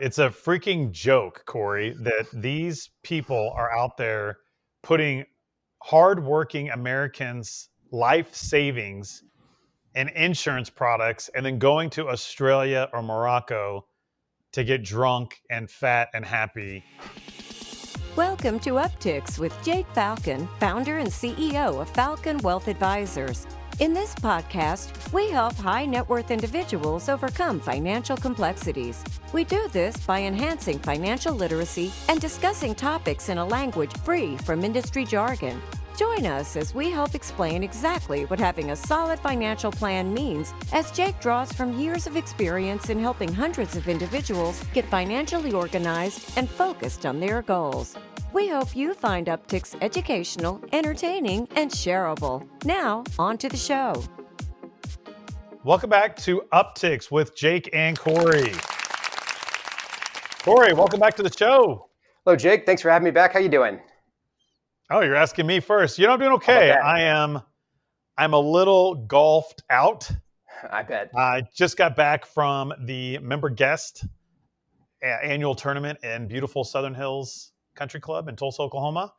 It's a freaking joke, Cory, that these people are out there putting hardworking Americans' life savings in insurance products and then going to Australia or Morocco to get drunk and fat and happy. Welcome to Upticks with Jake Falcon, founder and CEO of Falcon Wealth Advisors. In this podcast, we help high net worth individuals overcome financial complexities. We do this by enhancing financial literacy and discussing topics in a language free from industry jargon. Join us as we help explain exactly what having a solid financial plan means, as Jake draws from years of experience in helping hundreds of individuals get financially organized and focused on their goals. We hope you find Upticks educational, entertaining, and shareable. Now, on to the show. Welcome back to Upticks with Jake and Cory. Cory, welcome back to the show. Hello, Jake. Thanks for having me back. How you doing? Oh, you're asking me first. I'm doing okay. I'm a little golfed out. I bet. I just got back from the member guest annual tournament in beautiful Southern Hills Country Club in Tulsa, Oklahoma.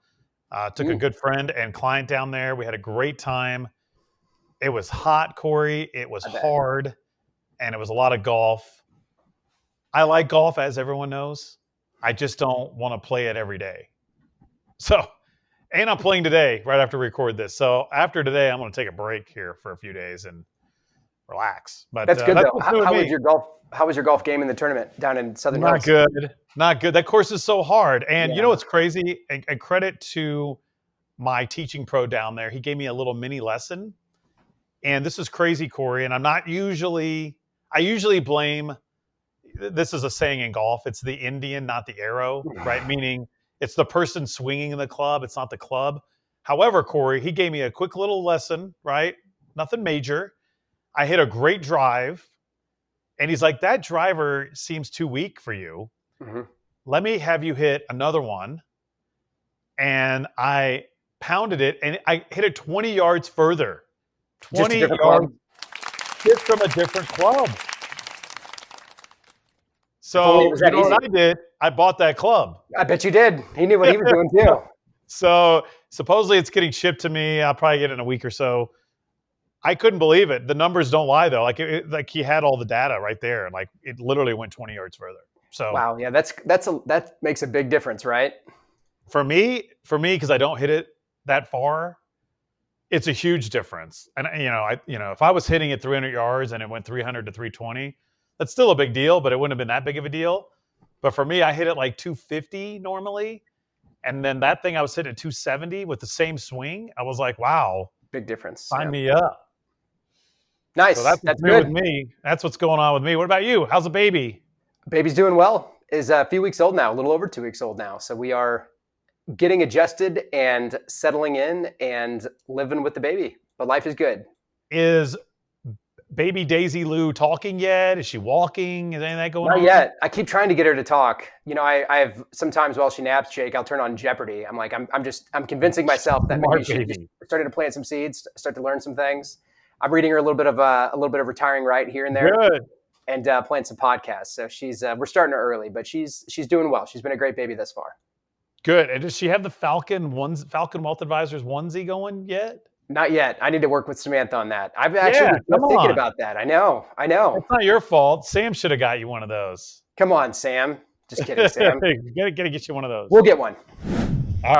Took a good friend and client down there. We had a great time. It was hot, Cory. It was hard, and it was a lot of golf. I like golf, as everyone knows. I just don't want to play it every day. And I'm playing today, right after we record this. So after today, I'm going to take a break here for a few days and relax. But that's good, though. How was your golf game in the tournament down in Southern Hills? Not good. That course is so hard. And you know what's crazy? And credit to my teaching pro down there. He gave me a little mini lesson. And this is crazy, Cory. And I usually blame, this is a saying in golf, it's the Indian, not the arrow, right? Meaning it's the person swinging the club. It's not the club. However, Cory, he gave me a quick little lesson, right? Nothing major. I hit a great drive. And he's like, that driver seems too weak for you. Mm-hmm. Let me have you hit another one. And I pounded it, and I hit it 20 yards further. 20 yards just from a different club. So you know what I did? I bought that club. I bet you did. He knew what he was doing too. So supposedly it's getting shipped to me. I'll probably get it in a week or so. I couldn't believe it. The numbers don't lie, though. Like he had all the data right there, and like it literally went 20 yards further. So wow, yeah, that makes a big difference, right? For me, because I don't hit it that far, it's a huge difference. And if I was hitting it 300 yards and it went 300 to 320, that's still a big deal, but it wouldn't have been that big of a deal. But for me, I hit it like 250 normally, and then that thing I was hitting at 270 with the same swing. I was like, wow, big difference. Sign me up. Nice. So that's good with me. That's what's going on with me. What about you? How's the baby? Baby's doing well. Is a few weeks old now, a little over 2 weeks old now. So we are getting adjusted and settling in and living with the baby. But life is good. Is baby Daisy Lou talking yet? Is she walking? Is any of that going on? Not yet. I keep trying to get her to talk. I have sometimes while she naps, Jake, I'll turn on Jeopardy. I'm like, I'm convincing myself that maybe she just started to plant some seeds, start to learn some things. I'm reading her a little bit of Retiring Right here and there. Good. And playing some podcasts. So we're starting her early, but she's doing well. She's been a great baby thus far. Good. And does she have the Falcon Wealth Advisors onesie going yet? Not yet. I need to work with Samantha on that. I've actually been thinking about that. I know. It's not your fault. Sam should have got you one of those. Come on, Sam. Just kidding, Sam. Gotta get you one of those. We'll get one. All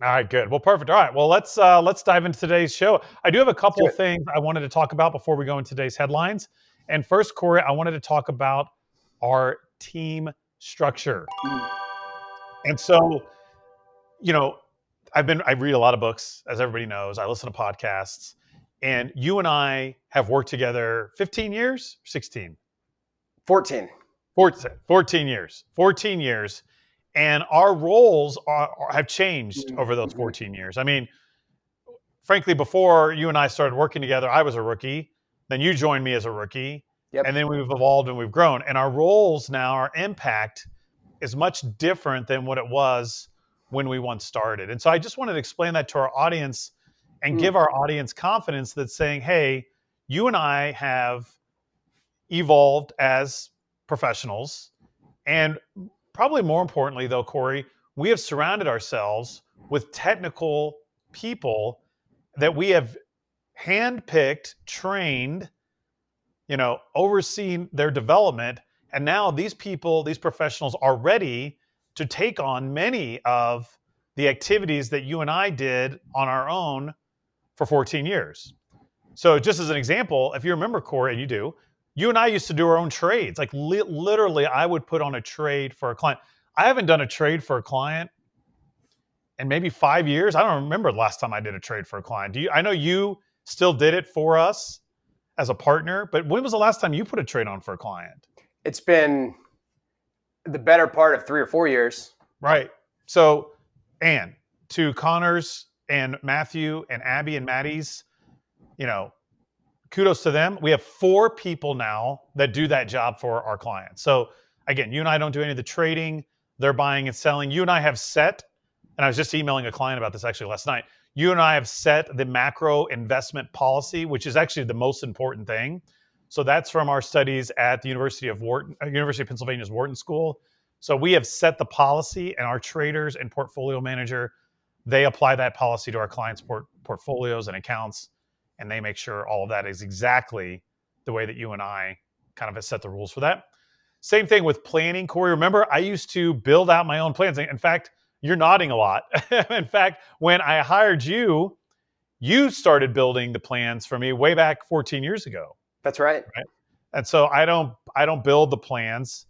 right, good. Well, perfect. All right. Well, let's dive into today's show. I do have a couple of things I wanted to talk about before we go into today's headlines. And first, Cory, I wanted to talk about our team structure. And so, I read a lot of books, as everybody knows. I listen to podcasts. And you and I have worked together 15 years, 16? 14. 14 years. 14 years. And our roles have changed over those 14 years. I mean, frankly, before you and I started working together, I was a rookie. Then you joined me as a rookie. Yep. And then we've evolved and we've grown. And our roles now, our impact is much different than what it was when we once started. And so I just wanted to explain that to our audience and give our audience confidence that's saying, hey, you and I have evolved as professionals. And probably more importantly, though, Cory, we have surrounded ourselves with technical people that we have handpicked, trained, overseen their development. And now these people, these professionals are ready to take on many of the activities that you and I did on our own for 14 years. So just as an example, if you remember, Cory, and you do, you and I used to do our own trades. Like literally, I would put on a trade for a client. I haven't done a trade for a client in maybe 5 years. I don't remember the last time I did a trade for a client. I know you still did it for us as a partner, but when was the last time you put a trade on for a client? It's been the better part of 3 or 4 years. Right. So, and to Connor's and Matthew and Abby and Maddie's, kudos to them. We have 4 people now that do that job for our clients. So again, you and I don't do any of the trading. They're buying and selling. You and I have set, and I was just emailing a client about this actually last night. You and I have set the macro investment policy, which is actually the most important thing. So that's from our studies at the University of Pennsylvania's Wharton School. So we have set the policy, and our traders and portfolio manager, they apply that policy to our clients' portfolios and accounts, and they make sure all of that is exactly the way that you and I kind of have set the rules for that. Same thing with planning, Cory. Remember, I used to build out my own plans. In fact, you're nodding a lot. In fact, when I hired you, you started building the plans for me way back 14 years ago. That's right. And so I don't build the plans.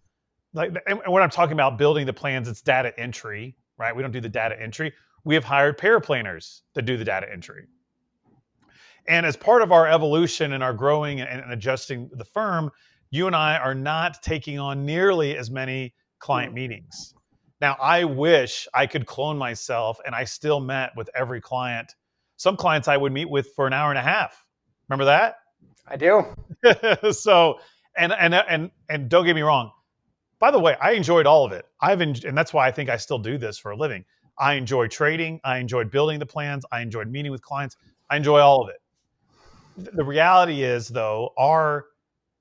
And when I'm talking about building the plans, it's data entry, right? We don't do the data entry. We have hired paraplanners to do the data entry. And as part of our evolution and our growing and adjusting the firm, you and I are not taking on nearly as many client meetings. Now, I wish I could clone myself and I still met with every client. Some clients I would meet with for an hour and a half. Remember that? I do. So, and don't get me wrong. By the way, I enjoyed all of it. And that's why I think I still do this for a living. I enjoy trading. I enjoyed building the plans. I enjoyed meeting with clients. I enjoy all of it. The reality is, though, our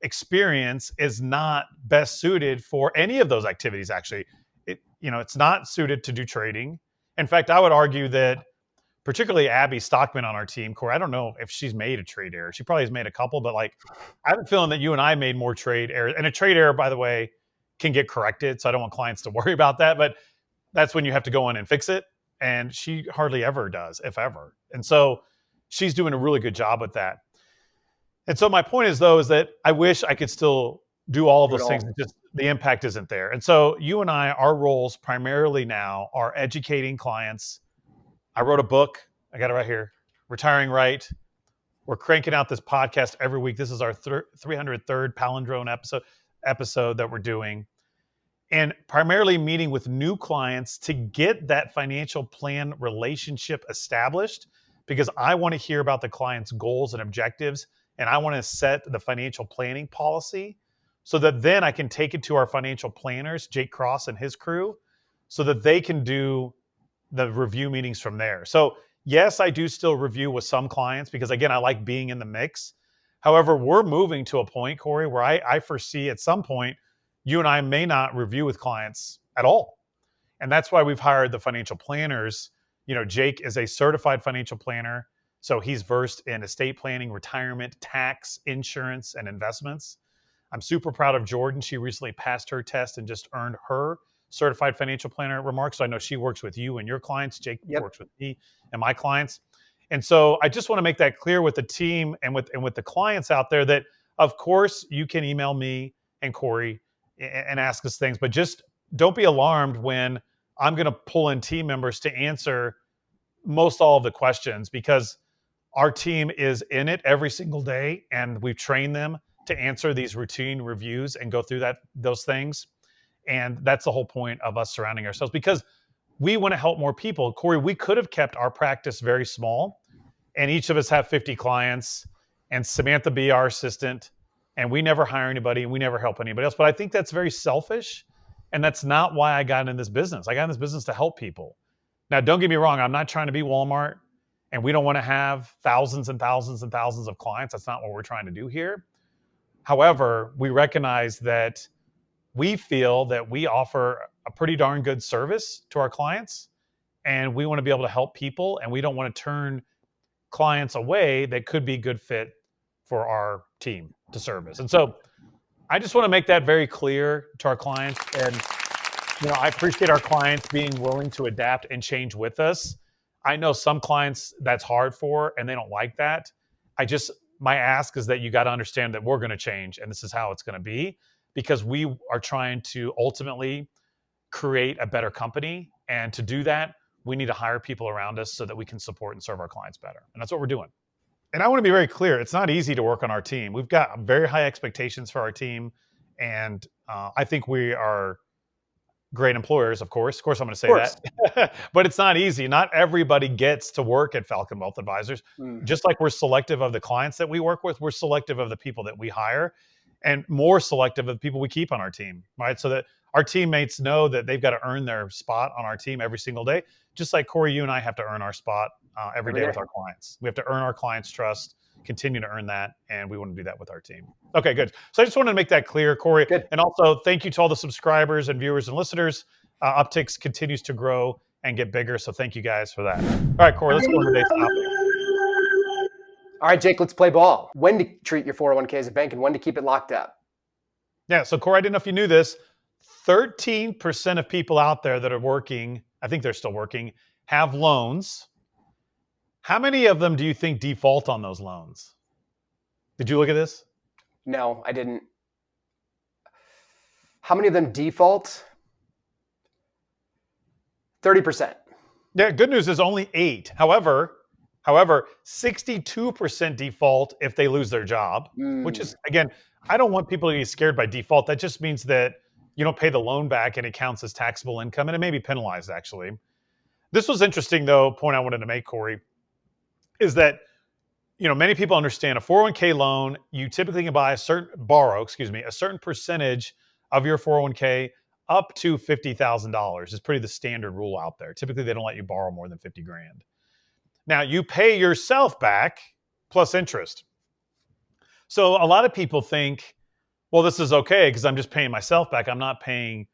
experience is not best suited for any of those activities. Actually, it's not suited to do trading. In fact, I would argue that particularly Abby Stockman on our team, Cory, I don't know if she's made a trade error. She probably has made a couple, but I have a feeling that you and I made more trade errors. And a trade error, by the way, can get corrected. So I don't want clients to worry about that. But that's when you have to go in and fix it. And she hardly ever does, if ever. And so she's doing a really good job with that. And so my point is, though, is that I wish I could still do all of those things. Just the impact isn't there. And so you and I, our roles primarily now are educating clients. I wrote a book. I got it right here, Retiring Right. We're cranking out this podcast every week. This is our 303rd Palindrome episode that we're doing. And primarily meeting with new clients to get that financial plan relationship established, because I want to hear about the client's goals and objectives. And I want to set the financial planning policy so that then I can take it to our financial planners, Jake Cross and his crew, so that they can do the review meetings from there. So yes, I do still review with some clients because, again, I like being in the mix. However, we're moving to a point, Cory, where I foresee at some point you and I may not review with clients at all. And that's why we've hired the financial planners. Jake is a certified financial planner. So he's versed in estate planning, retirement, tax, insurance, and investments. I'm super proud of Jordan. She recently passed her test and just earned her certified financial planner remarks. So I know she works with you and your clients. Jake works with me and my clients. And so I just want to make that clear with the team and with the clients out there that, of course, you can email me and Cory and ask us things, but just don't be alarmed when I'm going to pull in team members to answer most all of the questions, because our team is in it every single day, and we've trained them to answer these routine reviews and go through those things. And that's the whole point of us surrounding ourselves, because we want to help more people. Cory, we could have kept our practice very small, and each of us have 50 clients, and Samantha be our assistant, and we never hire anybody and we never help anybody else. But I think that's very selfish, and that's not why I got in this business. I got in this business to help people. Now, don't get me wrong. I'm not trying to be Walmart, and we don't want to have thousands and thousands and thousands of clients. That's not what we're trying to do here. However, we recognize that we feel that we offer a pretty darn good service to our clients, and we want to be able to help people, and we don't want to turn clients away that could be good fit for our team to service. And so I just want to make that very clear to our clients. And I appreciate our clients being willing to adapt and change with us. I know some clients that's hard for, and they don't like that. My ask is that you got to understand that we're going to change, and this is how it's going to be, because we are trying to ultimately create a better company. And to do that, we need to hire people around us so that we can support and serve our clients better. And that's what we're doing. And I want to be very clear. It's not easy to work on our team. We've got very high expectations for our team. And I think we are great employers, of course. Of course, I'm going to say that. But it's not easy. Not everybody gets to work at Falcon Wealth Advisors. Just like we're selective of the clients that we work with, we're selective of the people that we hire, and more selective of the people we keep on our team, right? So that our teammates know that they've got to earn their spot on our team every single day. Just like Cory, you and I have to earn our spot every day with our clients. We have to earn our clients' trust, continue to earn that, and we want to do that with our team. Okay, good. So I just wanted to make that clear, Cory. Good. And also, thank you to all the subscribers and viewers and listeners. Upticks continues to grow and get bigger, so thank you guys for that. All right, Cory, let's go into today's topic. All right, Jake, let's play ball. When to treat your 401k as a bank and when to keep it locked up. Yeah, so Cory, I didn't know if you knew this. 13% of people out there that are working, I think they're still working, have loans. How many of them do you think default on those loans? Did you look at this? No, I didn't. How many of them default? 30%. Yeah, good news is only 8. However, 62% default if they lose their job, which is, again, I don't want people to be scared by default. That just means that you don't pay the loan back and it counts as taxable income, and it may be penalized, actually. This was interesting, though, point I wanted to make, Cory, is that many people understand a 401k loan, you typically can borrow a certain percentage of your 401k up to $50,000 is pretty the standard rule out there. Typically, they don't let you borrow more than 50 grand. Now, you pay yourself back plus interest. So a lot of people think, well, this is okay because I'm just paying myself back. I'm not paying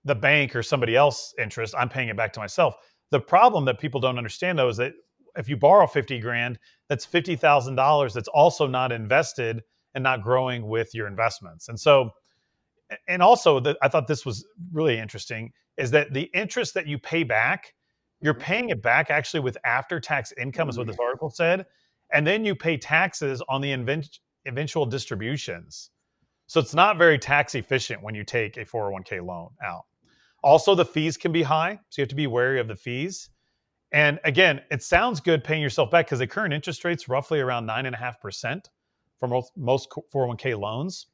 the bank or somebody else interest. I'm paying it back to myself. The problem that people don't understand, though, is that if you borrow 50 grand, that's $50,000 that's also not invested and not growing with your investments. And so, and also, I thought this was really interesting, is that the interest that you pay back, you're paying it back actually with after-tax income, is what this article said. And then you pay taxes on the eventual distributions. So it's not very tax efficient when you take a 401k loan out. Also, the fees can be high, so you have to be wary of the fees. And again, it sounds good paying yourself back because the current interest rate's roughly around 9.5% for most 401k loans.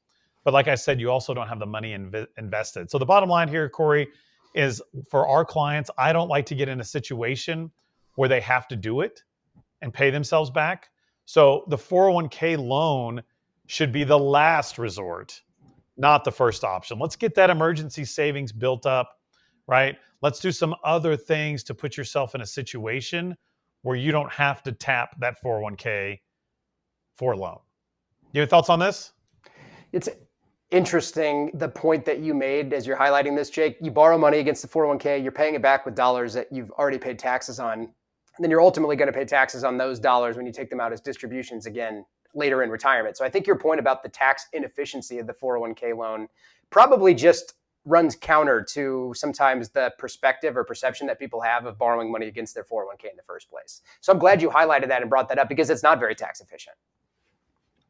But like I said, you also don't have the money invested. So the bottom line here, Cory, is for our clients, I don't like to get in a situation where they have to do it and pay themselves back. So the 401k loan should be the last resort, not the first option. Let's get that emergency savings built up, right? Let's do some other things to put yourself in a situation where you don't have to tap that 401k for a loan. You have thoughts on this? It's interesting, the point that you made as you're highlighting this, Jake. You borrow money against the 401k, you're paying it back with dollars that you've already paid taxes on. And then you're ultimately going to pay taxes on those dollars when you take them out as distributions again later in retirement. So I think your point about the tax inefficiency of the 401k loan probably just runs counter to sometimes the perspective or perception that people have of borrowing money against their 401k in the first place. So I'm glad you highlighted that and brought that up because it's not very tax efficient.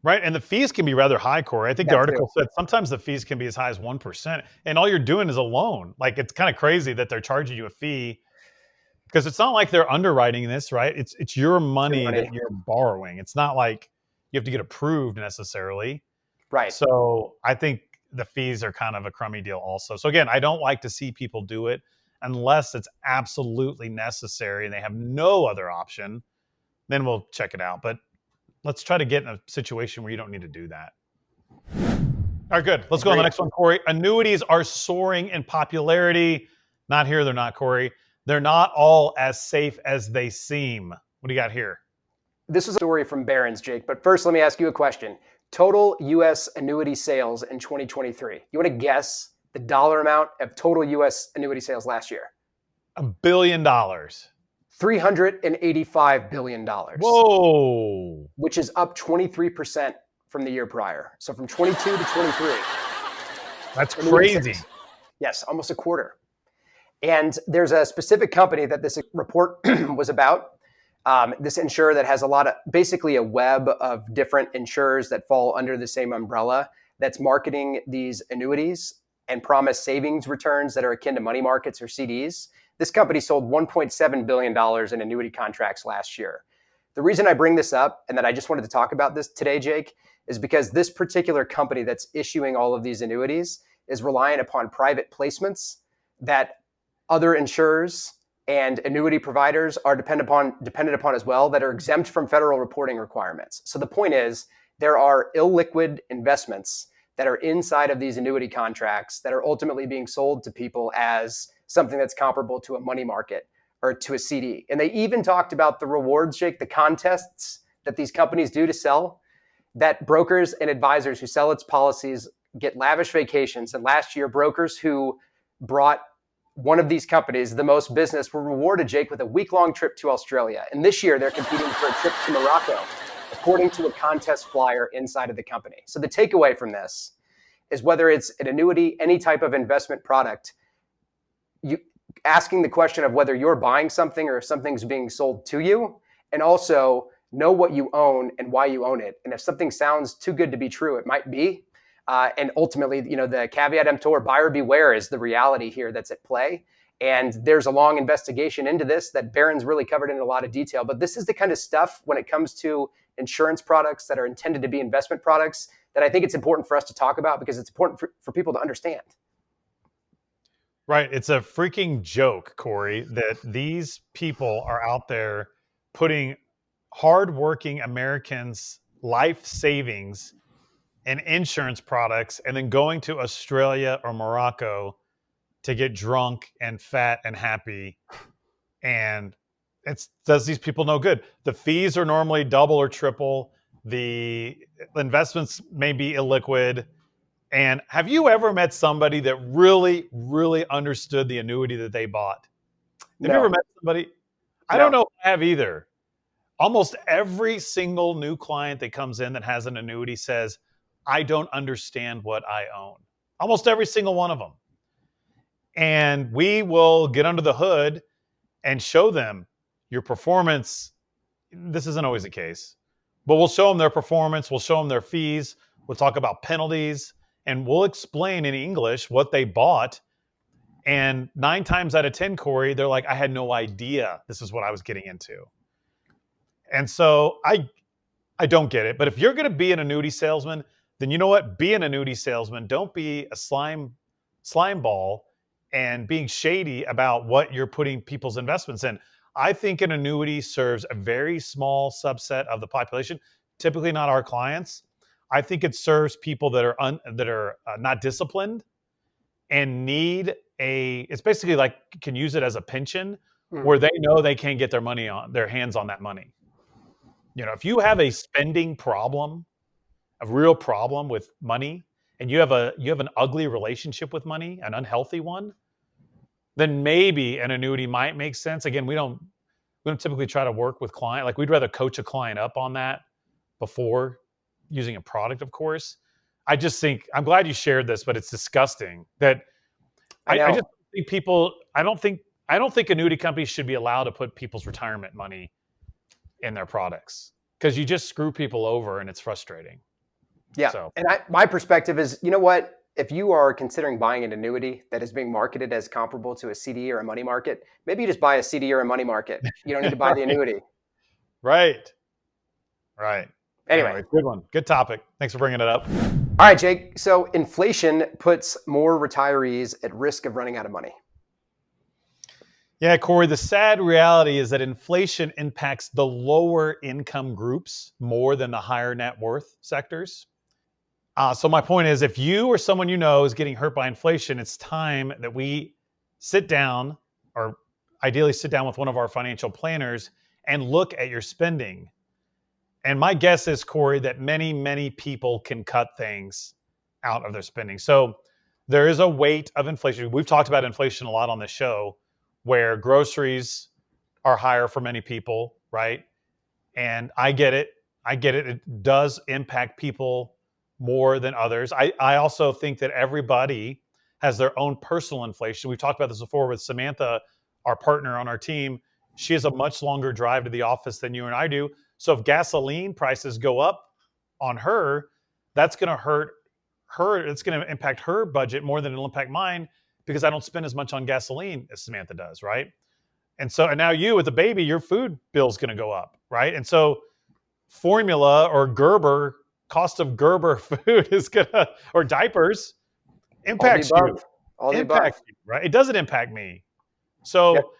Right. And the fees can be rather high, Cory. I think the article said sometimes the fees can be as high as 1%. And all you're doing is a loan. Like, it's kind of crazy that they're charging you a fee because it's not like they're underwriting this, right? It's your money that you're borrowing. It's not like you have to get approved necessarily. Right. So I think the fees are kind of a crummy deal also. So again, I don't like to see people do it unless it's absolutely necessary and they have no other option. Then we'll check it out. But let's try to get in a situation where you don't need to do that. All right, good. Let's go on the next one, Cory. Annuities are soaring in popularity. Not here, they're not, Cory. They're not all as safe as they seem. What do you got here? This is a story from Barron's, Jake. But first, let me ask you a question. Total U.S. annuity sales in 2023. You want to guess the dollar amount of total U.S. annuity sales last year? $1 billion. $385 billion. Whoa. Which is up 23% from the year prior. So from 22 to 23. That's crazy. Yes, almost a quarter. And there's a specific company that this report was about. This insurer that has basically a web of different insurers that fall under the same umbrella that's marketing these annuities and promise savings returns that are akin to money markets or CDs. This company sold $1.7 billion in annuity contracts last year. The reason I bring this up and that I just wanted to talk about this today, Jake, is because this particular company that's issuing all of these annuities is reliant upon private placements that other insurers and annuity providers are dependent upon as well, that are exempt from federal reporting requirements. So the point is, there are illiquid investments that are inside of these annuity contracts that are ultimately being sold to people as something that's comparable to a money market or to a CD. And they even talked about the rewards, Jake, the contests that these companies do to sell, that brokers and advisors who sell its policies get lavish vacations. And last year, brokers who brought one of these companies the most business were rewarded, Jake, with a week-long trip to Australia. And this year, they're competing for a trip to Morocco, according to a contest flyer inside of the company. So the takeaway from this is, whether it's an annuity, any type of investment product, you asking the question of whether you're buying something or if something's being sold to you, and also know what you own and why you own it. And if something sounds too good to be true, it might be. And ultimately, the caveat emptor, buyer beware, is the reality here that's at play. And there's a long investigation into this that Barron's really covered in a lot of detail. But this is the kind of stuff, when it comes to insurance products that are intended to be investment products, that I think it's important for us to talk about, because it's important for people to understand. Right. It's a freaking joke, Cory, that these people are out there putting hardworking Americans' life savings in insurance products and then going to Australia or Morocco to get drunk and fat and happy. And it does these people no good. The fees are normally double or triple. The investments may be illiquid. And have you ever met somebody that really, really understood the annuity that they bought? Have you ever met somebody? I don't know if I have either. Almost every single new client that comes in that has an annuity says, I don't understand what I own. Almost every single one of them. And we will get under the hood and show them your performance. This isn't always the case, but we'll show them their performance. We'll show them their fees. We'll talk about penalties, and we'll explain in English what they bought. And 9 times out of 10, Cory, they're like, I had no idea this is what I was getting into. And so I don't get it. But if you're going to be an annuity salesman, then you know what? Be an annuity salesman. Don't be a slime ball and being shady about what you're putting people's investments in. I think an annuity serves a very small subset of the population, typically not our clients. I think it serves people that are not disciplined and need it's basically like, can use it as a pension, where they know they can't get their hands on that money. If you have a spending problem, a real problem with money, and you have an ugly relationship with money, an unhealthy one, then maybe an annuity might make sense. Again, we don't typically try to work with client. Like, we'd rather coach a client up on that before using a product, of course. I just think, I'm glad you shared this, but it's disgusting that I just think people, I don't think annuity companies should be allowed to put people's retirement money in their products, because you just screw people over and it's frustrating. Yeah. So. And my perspective is, you know what? If you are considering buying an annuity that is being marketed as comparable to a CD or a money market, maybe you just buy a CD or a money market. You don't need to buy the annuity. Right. Anyway, good one. Good topic. Thanks for bringing it up. All right, Jake. So inflation puts more retirees at risk of running out of money. Yeah, Cory, the sad reality is that inflation impacts the lower income groups more than the higher net worth sectors. So my point is, if you or someone you know is getting hurt by inflation, it's time that we sit down, or ideally sit down with one of our financial planners, and look at your spending. And my guess is, Cory, that many, many people can cut things out of their spending. So there is a weight of inflation. We've talked about inflation a lot on this show, where groceries are higher for many people, right? And I get it. It does impact people more than others. I also think that everybody has their own personal inflation. We've talked about this before with Samantha, our partner on our team. She has a much longer drive to the office than you and I do. So if gasoline prices go up on her, that's going to hurt her. It's going to impact her budget more than it'll impact mine, because I don't spend as much on gasoline as Samantha does, right? And now you with the baby, your food bill's going to go up, right? And so formula or Gerber, cost of Gerber food is gonna, or diapers, All the impacts you. above. All the above. Impacts you, right? It doesn't impact me. Yep. So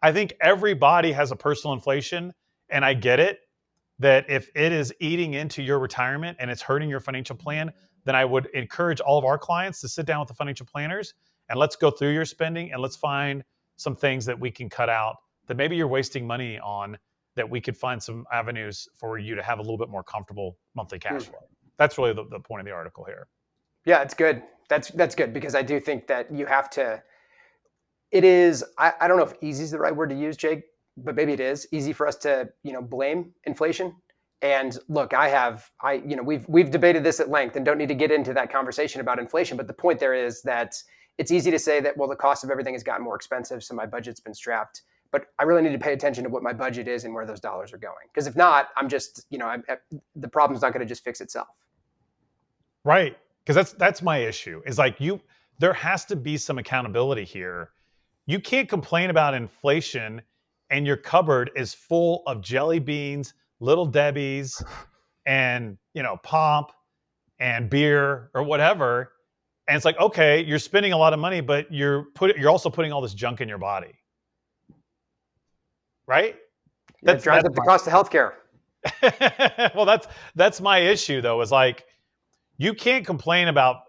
I think everybody has a personal inflation, and I get it that if it is eating into your retirement and it's hurting your financial plan, then I would encourage all of our clients to sit down with the financial planners and let's go through your spending and let's find some things that we can cut out that maybe you're wasting money on, that we could find some avenues for you to have a little bit more comfortable monthly cash flow. That's really the point of the article here. Yeah, it's good. That's good, because I do think that you have to, it is, I don't know if easy is the right word to use, Jake, but maybe it is easy for us to, blame inflation. And look, we've debated this at length and don't need to get into that conversation about inflation. But the point there is that it's easy to say that, well, the cost of everything has gotten more expensive, so my budget's been strapped. But I really need to pay attention to what my budget is and where those dollars are going. Because if not, I'm just, the problem's not going to just fix itself. Right. Because that's my issue, is like there has to be some accountability here. You can't complain about inflation and your cupboard is full of jelly beans, Little Debbie's, and pomp and beer or whatever. And it's like, okay, you're spending a lot of money, but you're also putting all this junk in your body. Right? That drives up the cost of healthcare. Well, that's my issue though, is like, you can't complain about,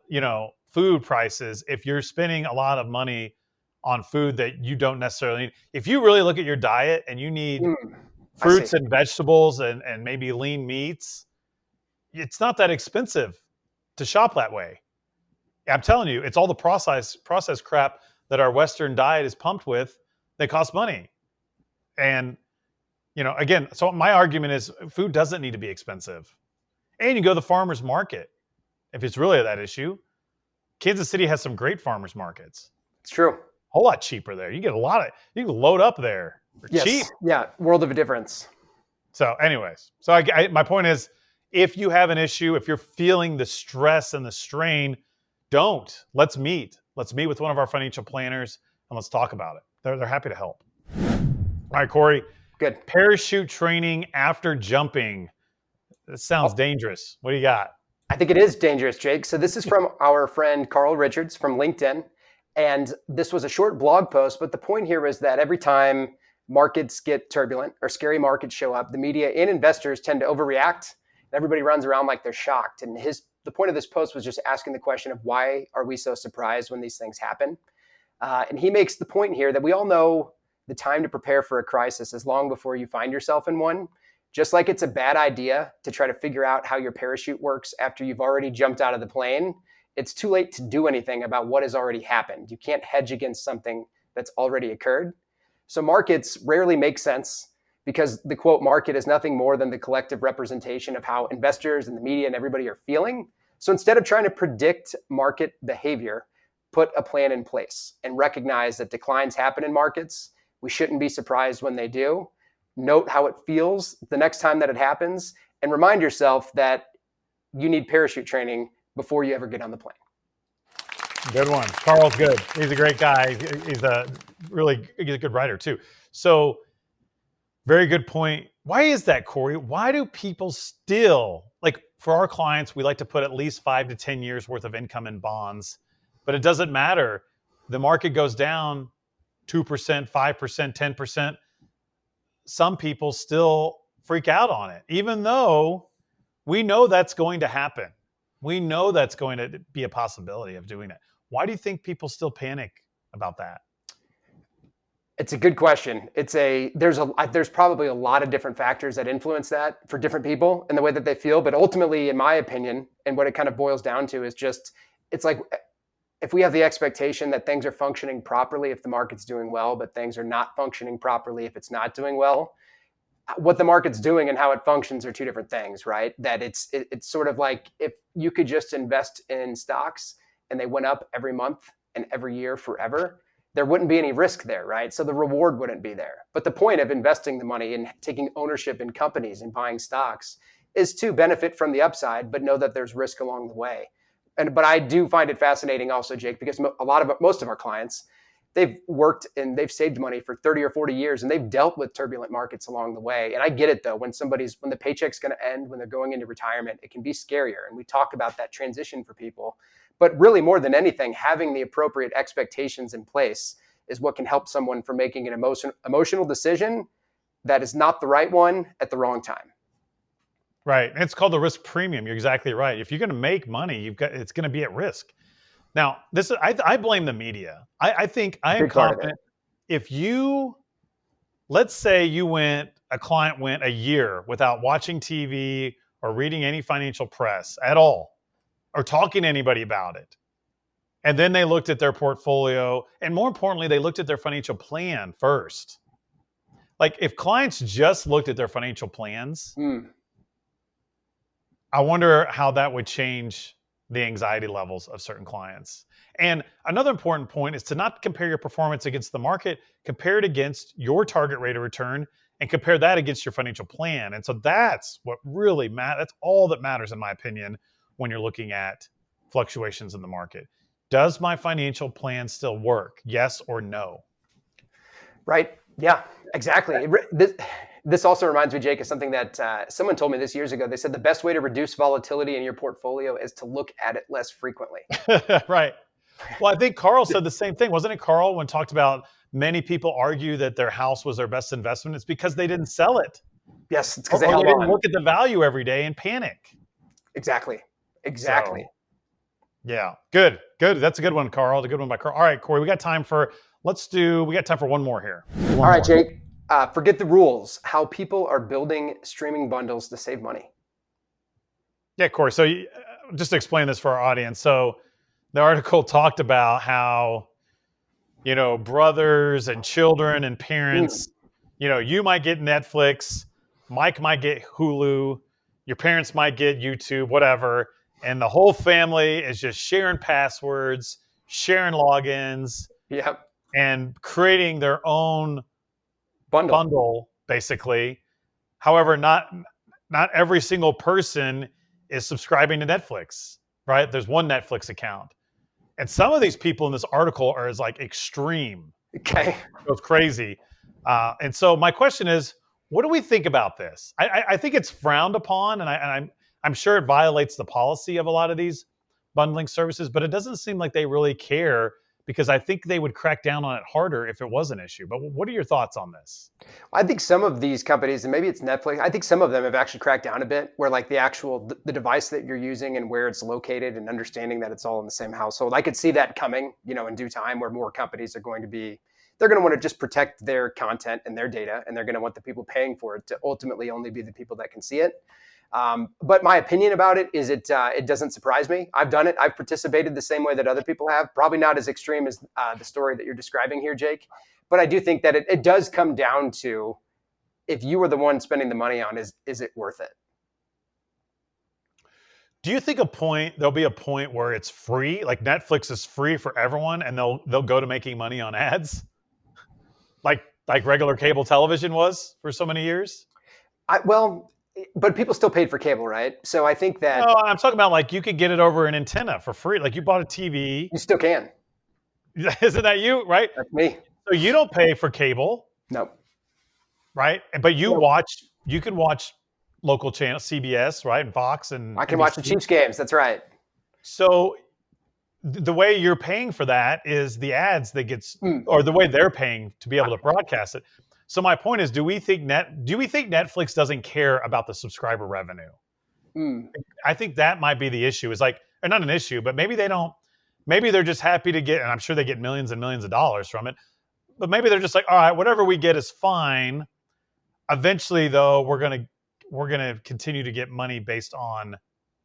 food prices if you're spending a lot of money on food that you don't necessarily need. If you really look at your diet and you need fruits and vegetables and maybe lean meats, it's not that expensive to shop that way. I'm telling you, it's all the processed crap that our Western diet is pumped with that costs money. And, again, so my argument is food doesn't need to be expensive. And you go to the farmer's market if it's really that issue. Kansas City has some great farmers markets. It's true. A whole lot cheaper there. You get you can load up there for cheap. Yeah, world of a difference. So anyways, my point is, if you have an issue, if you're feeling the stress and the strain, let's meet with one of our financial planners and let's talk about it. They're happy to help. All right, Cory. Good. Parachute training after jumping. This sounds dangerous. What do you got? I think it is dangerous, Jake. So this is from our friend Carl Richards from LinkedIn. And this was a short blog post, but the point here is that every time markets get turbulent or scary markets show up, the media and investors tend to overreact. And everybody runs around like they're shocked. And the point of this post was just asking the question of, why are we so surprised when these things happen? And he makes the point here that we all know the time to prepare for a crisis is long before you find yourself in one. Just like it's a bad idea to try to figure out how your parachute works after you've already jumped out of the plane, it's too late to do anything about what has already happened. You can't hedge against something that's already occurred. So markets rarely make sense, because the quote market is nothing more than the collective representation of how investors and the media and everybody are feeling. So instead of trying to predict market behavior, put a plan in place and recognize that declines happen in markets. We shouldn't be surprised when they do. Note how it feels the next time that it happens, and remind yourself that you need parachute training before you ever get on the plane. Good one. Carl's good. He's a great guy. He's a good writer too. So very good point. Why is that, Cory? Why do people still, like for our clients, we like to put at least 5 to 10 years worth of income in bonds, but it doesn't matter. The market goes down 2%, 5%, 10%. Some people still freak out on it, even though we know that's going to happen. We know that's going to be a possibility of doing that. Why do you think people still panic about that? It's a good question. There's probably a lot of different factors that influence that for different people and the way that they feel. But ultimately, in my opinion, and what it kind of boils down to is just, it's like if we have the expectation that things are functioning properly if the market's doing well, but things are not functioning properly if it's not doing well, what the market's doing and how it functions are two different things, right? That it's sort of like if you could just invest in stocks and they went up every month and every year forever, there wouldn't be any risk there, right? So the reward wouldn't be there. But the point of investing the money and taking ownership in companies and buying stocks is to benefit from the upside, but know that there's risk along the way. But I do find it fascinating also, Jake, because most of our clients, they've worked and they've saved money for 30 or 40 years and they've dealt with turbulent markets along the way. And I get it though, when the paycheck's going to end, when they're going into retirement, it can be scarier. And we talk about that transition for people. But really more than anything, having the appropriate expectations in place is what can help someone from making an emotional decision that is not the right one at the wrong time. Right. And it's called the risk premium. You're exactly right. If you're going to make money, it's going to be at risk. Now, I blame the media. I think I am confident if let's say a client went a year without watching TV or reading any financial press at all, or talking to anybody about it. And then they looked at their portfolio, and more importantly, they looked at their financial plan first. Like if clients just looked at their financial plans, I wonder how that would change the anxiety levels of certain clients. And another important point is to not compare your performance against the market, compare it against your target rate of return and compare that against your financial plan. And so that's what really matters. That's all that matters, in my opinion, when you're looking at fluctuations in the market. Does my financial plan still work? Yes or no? Right. Yeah, exactly. This also reminds me, Jake, of something that someone told me this years ago. They said the best way to reduce volatility in your portfolio is to look at it less frequently. Right. Well, I think Carl said the same thing. Wasn't it Carl when talked about many people argue that their house was their best investment? It's because they didn't sell it. Yes, it's because they didn't look at the value every day and panic. Exactly. So, yeah. Good. That's a good one, Carl. A good one by Carl. All right, Cory, we got time for one more here. All right, Jake. Forget the rules. How people are building streaming bundles to save money. Yeah, Cory. So just to explain this for our audience. So the article talked about how, brothers and children and parents, you might get Netflix, Mike might get Hulu, your parents might get YouTube, whatever. And the whole family is just sharing passwords, sharing logins, and creating their own bundle, basically. However, not every single person is subscribing to Netflix, right? There's one Netflix account. And some of these people in this article are like extreme. Okay. It goes crazy. And so my question is, what do we think about this? I think it's frowned upon, and I'm sure it violates the policy of a lot of these bundling services, but it doesn't seem like they really care, because I think they would crack down on it harder if it was an issue. But what are your thoughts on this? I think some of these companies, and maybe it's Netflix, I think some of them have actually cracked down a bit, where like the device that you're using and where it's located and understanding that it's all in the same household. I could see that coming, in due time, where more companies are going to want to just protect their content and their data, and they're going to want the people paying for it to ultimately only be the people that can see it. But my opinion about it is it doesn't surprise me. I've done it. I've participated the same way that other people have. Probably not as extreme as the story that you're describing here, Jake. But I do think that it does come down to, if you were the one spending the money on, is it worth it? Do you think there'll be a point where it's free, like Netflix is free for everyone, and they'll go to making money on ads, like regular cable television was for so many years? But people still paid for cable, right? So I think that... No, I'm talking about like you could get it over an antenna for free. Like you bought a TV. You still can. Isn't that you, right? That's me. So you don't pay for cable. No. Right? But you can watch local channels, CBS, right? And Fox and I can NBC. watch the Chiefs games. That's right. So the way you're paying for that is the ads that gets, or the way they're paying to be able to broadcast it. So my point is, do we think Netflix doesn't care about the subscriber revenue? I think that might be the issue. Is like, or not an issue, but maybe they don't. Maybe they're just happy to get, and I'm sure they get millions and millions of dollars from it. But maybe they're just like, all right, whatever we get is fine. Eventually, though, we're gonna continue to get money based on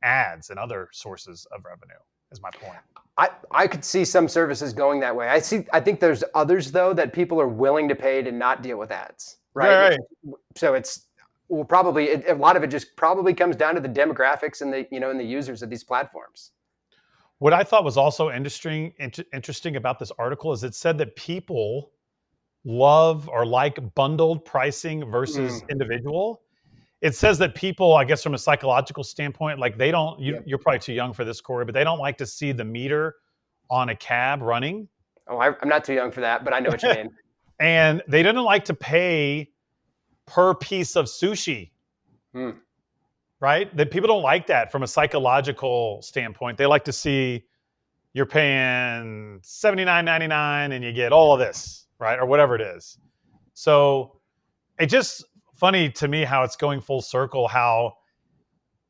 ads and other sources of revenue. is my point. I could see some services going that way. I think there's others though that people are willing to pay to not deal with ads, right? So a lot of it just probably comes down to the demographics and the users of these platforms. What I thought was also interesting about this article is it said that people love or like bundled pricing versus individual. It says that people, I guess from a psychological standpoint, like they don't, you're probably too young for this, Cory, but they don't like to see the meter on a cab running. Oh, I'm not too young for that, but I know what you mean. And they didn't like to pay per piece of sushi, right? That people don't like that from a psychological standpoint. They like to see you're paying $79.99 and you get all of this, right? Or whatever it is. So it just funny to me how it's going full circle, how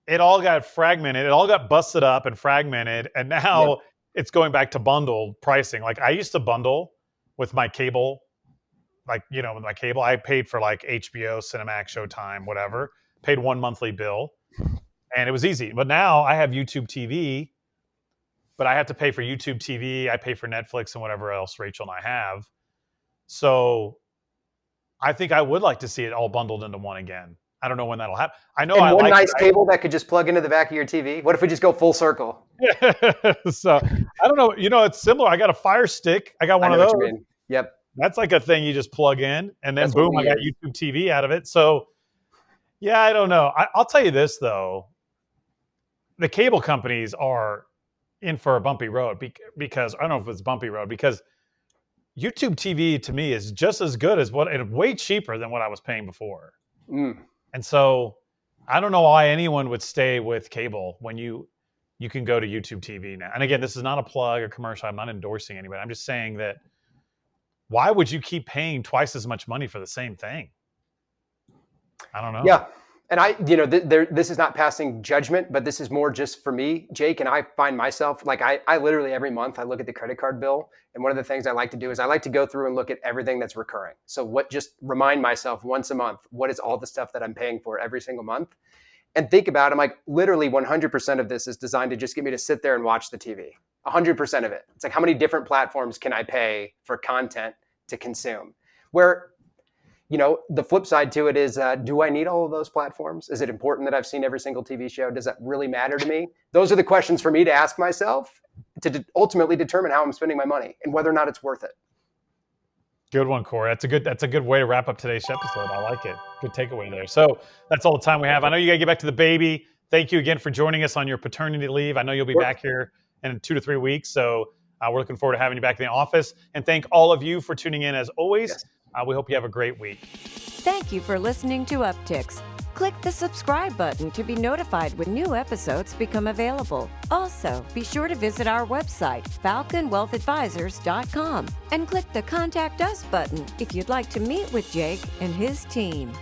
it all got fragmented. It all got busted up and fragmented. And now it's going back to bundled pricing. Like I used to bundle with my cable, with my cable, I paid for like HBO, Cinemax, Showtime, whatever, paid one monthly bill and it was easy. But now I have YouTube TV, but I have to pay for YouTube TV. I pay for Netflix and whatever else Rachel and I have. So I think I would like to see it all bundled into one again. I don't know when that'll happen. I know one nice cable that could just plug into the back of your TV. What if we just go full circle? So I don't know. It's similar. I got a Fire Stick. I got one of those. What you mean. Yep. That's like a thing you just plug in, and then boom, I got YouTube TV out of it. So yeah, I don't know. I'll tell you this though, the cable companies are in for a bumpy road because I don't know if it's bumpy road because YouTube TV to me is just as good as and way cheaper than what I was paying before. And so I don't know why anyone would stay with cable when you can go to YouTube TV now. And again, this is not a plug or commercial. I'm not endorsing anybody. I'm just saying that why would you keep paying twice as much money for the same thing? I don't know. Yeah. And this is not passing judgment, but this is more just for me, Jake. And I find myself like I literally every month I look at the credit card bill. And one of the things I like to do is I like to go through and look at everything that's recurring. So just remind myself once a month, what is all the stuff that I'm paying for every single month? And think about it. I'm like, literally 100% of this is designed to just get me to sit there and watch the TV. 100% of it. It's like, how many different platforms can I pay for content to consume? Where the flip side to it is, do I need all of those platforms? Is it important that I've seen every single TV show? Does that really matter to me? Those are the questions for me to ask myself to ultimately determine how I'm spending my money and whether or not it's worth it. Good one, Cory. That's a good way to wrap up today's episode. I like it. Good takeaway there. So that's all the time we have. I know you got to get back to the baby. Thank you again for joining us on your paternity leave. I know you'll be back here in 2 to 3 weeks. So we're looking forward to having you back in the office. And thank all of you for tuning in as always. Yes. We hope you have a great week. Thank you for listening to Upticks. Click the subscribe button to be notified when new episodes become available. Also, be sure to visit our website, falconwealthadvisors.com, and click the Contact Us button if you'd like to meet with Jake and his team.